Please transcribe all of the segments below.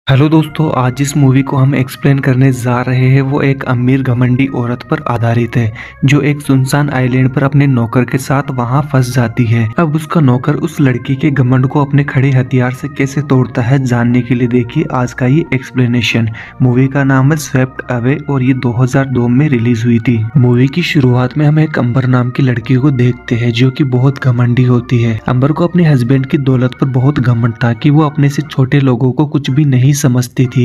Hello दोस्तों, आज जिस मूवी को हम एक्सप्लेन करने जा रहे हैं वो एक अमीर घमंडी औरत पर आधारित है जो एक सुनसान आइलैंड पर अपने नौकर के साथ वहां फंस जाती है। अब उसका नौकर उस लड़की के घमंड को अपने खड़े हथियार से कैसे तोड़ता है, जानने के लिए देखिए आज का ये एक्सप्लेनेशन। मूवी का नाम है स्वेप्ट अवे और ये 2002 में रिलीज हुई थी। मूवी की शुरुआत में हम एक अंबर नाम की लड़की को देखते हैं जो कि बहुत घमंडी होती है। अंबर को अपने हस्बैंड की दौलत पर बहुत घमंड था कि वो अपने से छोटे लोगों को कुछ भी नहीं समझती थी।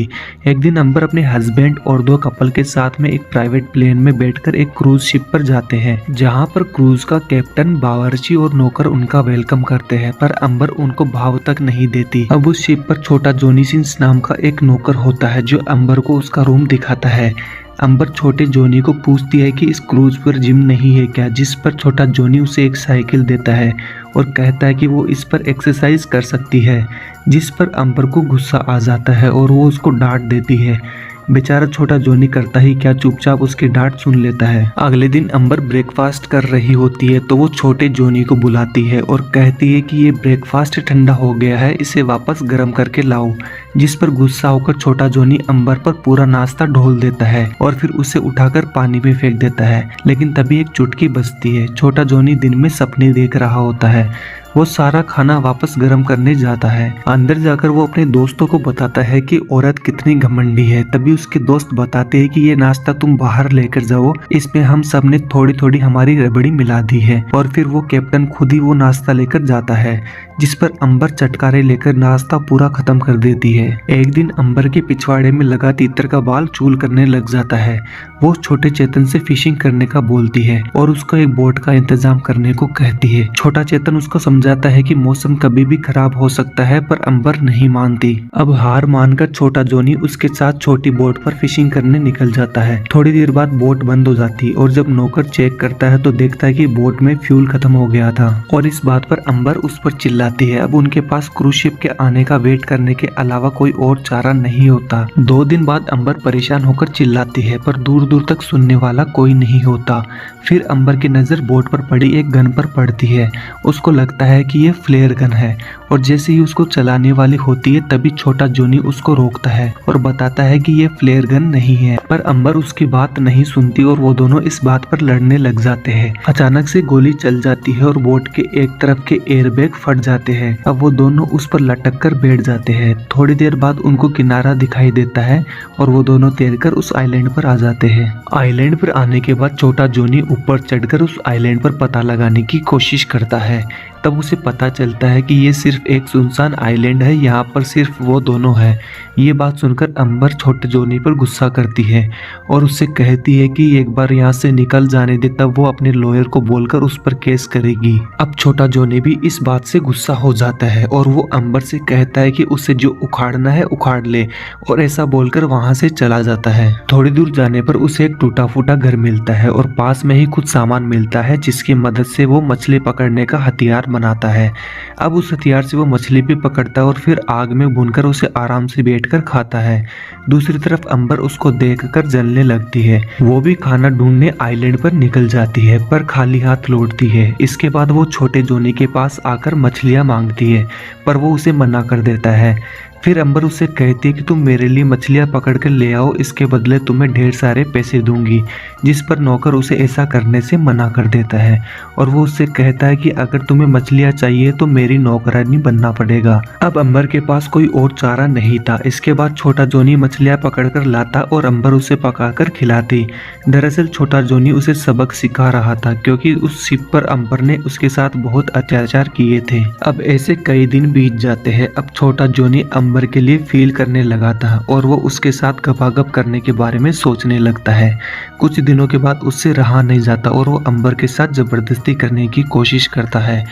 एक दिन अंबर अपने हस्बैंड और दो कपल के साथ में एक प्राइवेट प्लेन में बैठकर एक क्रूज शिप पर जाते हैं, जहां पर क्रूज का कैप्टन, बावर्ची और नौकर उनका वेलकम करते हैं, पर अंबर उनको भाव तक नहीं देती। अब उस शिप पर छोटा जॉनी सिंस नाम का एक नौकर होता है जो अंबर को उसका रूम दिखाता है। अंबर छोटे जॉनी को पूछती है कि इस क्रूज पर जिम नहीं है क्या, जिस पर छोटा जॉनी उसे एक साइकिल देता है और कहता है कि वो इस पर एक्सरसाइज कर सकती है, जिस पर अंबर को गुस्सा आ जाता है और वो उसको डांट देती है। बेचारा छोटा जॉनी करता ही क्या, चुपचाप उसकी डांट सुन लेता है। अगले दिन अंबर ब्रेकफास्ट कर रही होती है तो वो छोटे जॉनी को बुलाती है और कहती है कि ये ब्रेकफास्ट ठंडा हो गया है, इसे वापस गर्म करके लाओ, जिस पर गुस्सा होकर छोटा जॉनी अंबर पर पूरा नाश्ता ढोल देता है और फिर उसे उठाकर पानी में फेंक देता है। लेकिन तभी एक चुटकी बजती है। छोटा जॉनी दिन में सपने देख रहा होता है। वो सारा खाना वापस गर्म करने जाता है। अंदर जाकर वो अपने दोस्तों को बताता है कि औरत कितनी घमंडी है। तभी उसके दोस्त बताते हैं कि ये नाश्ता तुम बाहर लेकर जाओ, इसमें हम सब ने थोड़ी थोड़ी हमारी रबड़ी मिला दी है। और फिर वो कैप्टन खुद ही वो नाश्ता लेकर जाता है, जिस पर अंबर चटकारे लेकर नाश्ता पूरा खत्म कर देती है। एक दिन अंबर के पिछवाड़े में लगा तीतर का बाल चूल करने लग जाता है। वो छोटे चेतन से फिशिंग करने का बोलती है और उसको एक बोट का इंतजाम करने को कहती है। छोटा चेतन उसको समझाता है कि मौसम कभी भी खराब हो सकता है, पर अंबर नहीं मानती। अब हार मानकर छोटा जॉनी उसके साथ छोटी बोट पर फिशिंग करने निकल जाता है। थोड़ी देर बाद बोट बंद हो जाती और जब नौकर चेक करता है तो देखता है कि बोट में फ्यूल खत्म हो गया था और इस बात पर अंबर उस पर चिल्लाती है। अब उनके पास क्रूज शिप के आने का वेट करने के अलावा कोई और चारा नहीं होता। 2 दिन बाद अंबर परेशान होकर चिल्लाती है, पर दूर दूर तक सुनने वाला कोई नहीं होता। फिर अंबर की नजर बोट पर पड़ी एक गन पर पड़ती है। उसको लगता है कि ये फ्लेयर गन है और जैसे ही उसको चलाने वाली होती है तभी छोटा जॉनी उसको रोकता है और बताता है कि ये फ्लेयर गन नहीं है, पर अंबर उसकी बात नहीं सुनती और वो दोनों इस बात पर लड़ने लग जाते हैं। अचानक से गोली चल जाती है और बोट के एक तरफ के एयरबैग फट जाते हैं। अब वो दोनों उस पर लटक कर बैठ जाते हैं। थोड़ी देर बाद उनको किनारा दिखाई देता है और वो दोनों तैरकर उस आइलैंड पर आ जाते हैं। आइलैंड पर आने के बाद छोटा जॉनी ऊपर चढ़कर उस आइलैंड पर पता लगाने की कोशिश करता है। तब उसे पता चलता है कि ये सिर्फ एक सुनसान आइलैंड है, यहाँ पर सिर्फ वो दोनों हैं। ये बात सुनकर अंबर छोटे जॉनी पर गुस्सा करती है और उससे कहती है कि एक बार यहाँ से निकल जाने दे, तब वो अपने लॉयर को बोलकर उस पर केस करेगी। अब छोटा जॉनी भी इस बात से गुस्सा हो जाता है और वो अंबर से कहता है कि उसे जो उखाड़ना है उखाड़ ले, और ऐसा बोलकर वहाँ से चला जाता है। थोड़ी दूर जाने पर उसे एक टूटा फूटा घर मिलता है और पास में ही कुछ सामान मिलता है जिसकी मदद से वो मछली पकड़ने का हथियार बनाता है। अब उस हथियार से वो मछली भी पकड़ता है और फिर आग में भूनकर उसे आराम से बैठकर खाता है। दूसरी तरफ अंबर उसको देखकर जलने लगती है। वो भी खाना ढूंढने आइलैंड पर निकल जाती है, पर खाली हाथ लौटती है। इसके बाद वो छोटे जॉनी के पास आकर मछलियां मांगती है, पर वो उसे मना कर देता है। फिर अंबर उससे कहती है कि तुम मेरे लिए मछलियां पकड़ कर ले आओ, इसके बदले तुम्हें ढेर सारे पैसे दूंगी, जिस पर नौकर उसे ऐसा करने से मना कर देता है और वो उससे कहता है कि अगर तुम्हें मछलियां चाहिए तो मेरी नौकरानी बनना पड़ेगा। अब अंबर के पास कोई और चारा नहीं था। इसके बाद छोटा जॉनी मछलियां पकड़कर लाता और अंबर उसे पकाकर खिलाती। दरअसल छोटा जॉनी उसे सबक सिखा रहा था, क्योंकि उस शिप पर अंबर ने उसके साथ बहुत अत्याचार किए थे। अब ऐसे कई दिन बीत जाते हैं। अब छोटा जॉनी अंबर के लिए फील करने लगा था और वो उसके साथ गपागप करने के बारे में सोचने लगता है। कुछ दिनों के बाद उससे रहा नहीं जाता और वो अंबर के साथ जबरदस्ती करने की कोशिश करता है।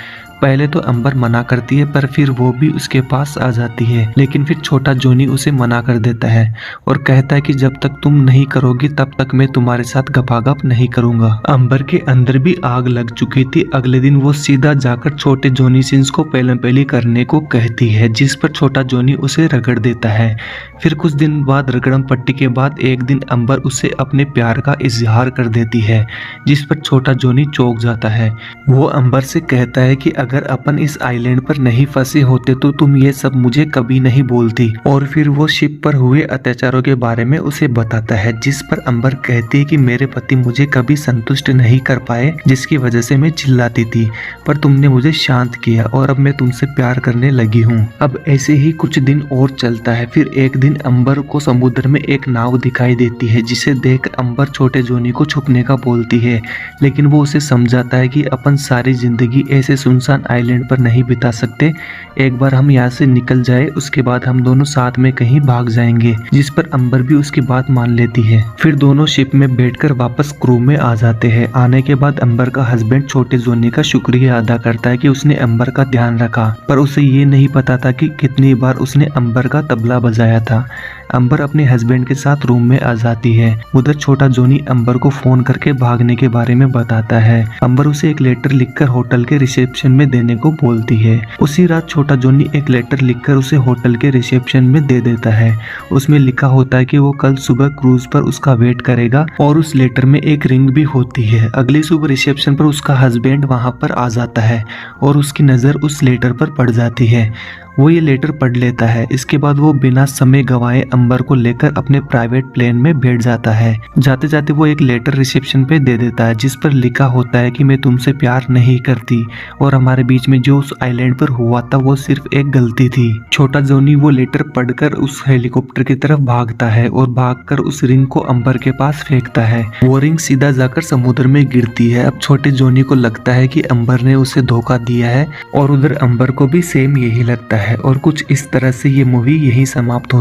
पहले तो अंबर मना करती है, पर फिर वो भी उसके पास आ जाती है। लेकिन फिर छोटा जॉनी उसे मना कर देता है और कहता है कि जब तक तुम नहीं करोगी तब तक मैं तुम्हारे साथ गपागप नहीं करूंगा। अंबर के अंदर भी आग लग चुकी थी। अगले दिन वो सीधा जाकर छोटे जॉनी सिंस को पहले पहली करने को कहती है, जिस पर छोटा जॉनी उसे रगड़ देता है। फिर कुछ दिन बाद रगड़म पट्टी के बाद एक दिन अंबर उसे अपने प्यार का इजहार कर देती है, जिस पर छोटा जॉनी चौंक जाता है। वो अंबर से कहता है कि अगर अपन इस आइलैंड पर नहीं फंसे होते तो तुम ये सब मुझे कभी नहीं बोलती। और फिर वो शिप पर हुए अत्याचारों के बारे में उसे बताता है, जिस पर अंबर कहती है कि मेरे पति मुझे कभी संतुष्ट नहीं कर पाए, जिसकी वजह से मैं चिल्लाती थी, पर तुमने मुझे शांत किया और अब मैं तुमसे प्यार करने लगी हूँ। अब ऐसे ही कुछ दिन और चलता है। फिर एक दिन अंबर को समुद्र में एक नाव दिखाई देती है, जिसे देख अंबर छोटे जोनी को छुपने का बोलती है, लेकिन वो उसे समझाता है कि अपन सारी जिंदगी ऐसे सुनसान आइलैंड पर नहीं बिता सकते। एक बार हम यहाँ से निकल जाए, उसके बाद हम दोनों साथ में कहीं भाग जाएंगे, जिस पर अंबर भी उसकी बात मान लेती है। फिर दोनों शिप में बैठकर वापस क्रू में आ जाते हैं। आने के बाद अंबर का हस्बैंड छोटे जोनी का शुक्रिया अदा करता है कि उसने अंबर का ध्यान रखा, पर उसे ये नहीं पता था कि कितनी बार उसने अंबर का तबला बजाया था। अंबर अपने हस्बैंड के साथ रूम में आ जाती है। उधर छोटा जोनी अंबर को फोन करके भागने के बारे में बताता है। अंबर उसे एक लेटर लिखकर होटल के रिसेप्शन में देने को बोलती है। उसी रात छोटा जोनी एक लेटर लिखकर उसे होटल के रिसेप्शन में दे देता है। उसमें लिखा होता है कि वो कल सुबह क्रूज पर उसका वेट करेगा, और उस लेटर में एक रिंग भी होती है। अगली सुबह रिसेप्शन पर उसका हस्बैंड वहां पर आ जाता है और उसकी नजर उस लेटर पर पड़ जाती है। वो ये लेटर पढ़ लेता है। इसके बाद वो बिना समय गंवाए अंबर को लेकर अपने प्राइवेट प्लेन में बैठ जाता है। जाते जाते वो एक लेटर रिसेप्शन पे दे देता है, जिस पर लिखा होता है कि मैं तुमसे प्यार नहीं करती और हमारे बीच में जो उस आइलैंड पर हुआ था वो सिर्फ एक गलती थी। छोटा जोनी वो लेटर पढ़कर उस हेलीकॉप्टर की तरफ भागता है और भागकर उस रिंग को अंबर के पास फेंकता है। वो रिंग सीधा जाकर समुद्र में गिरती है। अब छोटे जोनी को लगता है कि अंबर ने उसे धोखा दिया है, और उधर अंबर को भी सेम यही लगता है। और कुछ इस तरह से ये मूवी यही समाप्त हो